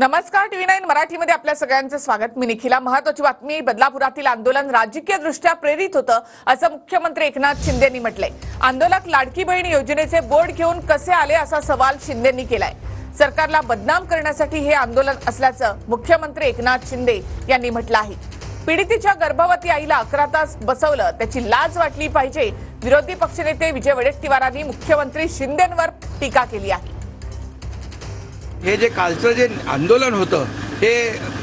नमस्कार, TV9 मराठीमध्ये आपल्या सगळ्यांचं स्वागत। मी निखिला। महत्त्वाची बातमी, बदलापुरातील आंदोलन राजकीयदृष्ट्या प्रेरित होतं असं मुख्यमंत्री एकनाथ शिंदेंनी म्हटलंय। आंदोलक लाडकी बहीण योजनेचे बोर्ड घेऊन कसे आले असा सवाल शिंदेंनी केलाय। सरकारला बदनाम करण्यासाठी हे आंदोलन असल्याचं मुख्यमंत्री एकनाथ शिंदे यांनी म्हटलं आहे। पीडितेच्या गर्भवती आईला 11 तास बसवलं, त्याची लाज वाटली पाहिजे। विरोधी पक्षनेते विजय वडेट्टीवारांनी मुख्यमंत्री शिंदेंवर टीका केली आहे। हे जे कालचं जे आंदोलन होतं हे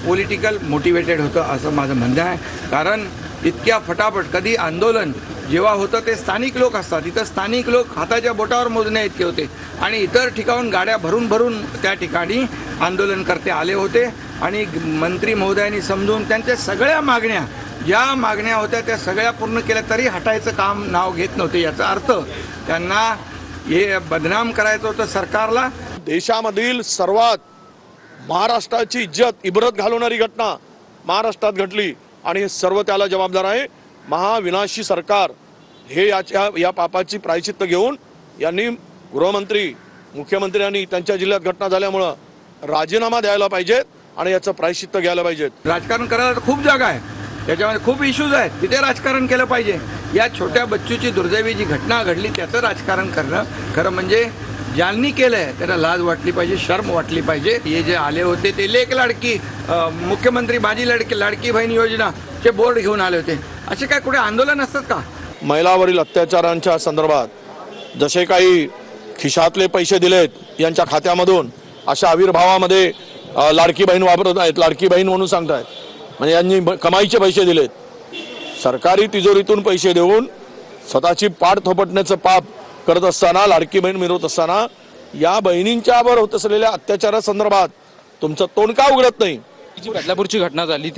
पॉलिटिकल मोटिवेटेड होतं असं माझं म्हणणं आहे। कारण इतक्या फटाफट कधी आंदोलन जेव्हा होतं ते स्थानिक लोक असतात, इथं स्थानिक लोक हाताच्या बोटावर मोजण्या इतके होते आणि इतर ठिकाणून गाड्या भरून भरून त्या ठिकाणी आंदोलनकर्ते आले होते आणि मंत्री महोदयांनी समजून त्यांच्या सगळ्या मागण्या ज्या मागण्या होत्या त्या सगळ्या पूर्ण केल्या तरी हटायचं काम नाव घेत नव्हते। याचा अर्थ त्यांना हे बदनाम करायचं होतं सरकारला। देशामधील सर्वात महाराष्ट्राची इज्जत इब्रत घालवणारी घटना महाराष्ट्रात घडली आणि हे सर्व त्याला जबाबदार आहे महाविनाशी सरकार। हे या पापाची प्रायश्चित्त घेऊन यांनी गृहमंत्री मुख्यमंत्र्यांनी त्यांच्या जिल्ह्यात घटना झाल्यामुळे राजीनामा द्यायला पाहिजेत आणि याचं प्रायश्चित्त घ्यायला पाहिजेत। राजकारण करायला खूप जागा आहे, त्याच्यामध्ये खूप इश्यूज आहेत, तिथे राजकारण केलं पाहिजे। या छोट्या बच्चूची दुर्दैवी जी घटना घडली त्याचं राजकारण करणं खरं म्हणजे ज्यांनी केलंय त्यांना लाज वाटली पाहिजे, शर्म वाटली पाहिजे। हे जे आले होते ते लेक लाडकी मुख्यमंत्री माझी लाडकी बहीण योजनाचे बोर्ड घेऊन आले होते, असे काय कुठे आंदोलन असतात का? महिलावरील अत्याचारांच्या संदर्भात जसे काही खिशातले पैसे दिलेत यांच्या खात्यामधून अशा आविर्भावामध्ये लाडकी बहीण वापरत आहेत, लाडकी बहीण म्हणून सांगतायत, म्हणजे यांनी कमाईचे पैसे दिलेत। सरकारी तिजोरीतून पैसे देऊन स्वतःची पाठ थोपटण्याचं पाप करत असताना, लाडकी बहीण मिरवत असताना या बहिणींच्यावर होत असलेल्या अत्याचारासंदर्भात तुमचं तोंड का उघडत नाही? जी बदलापूरची घटना झाली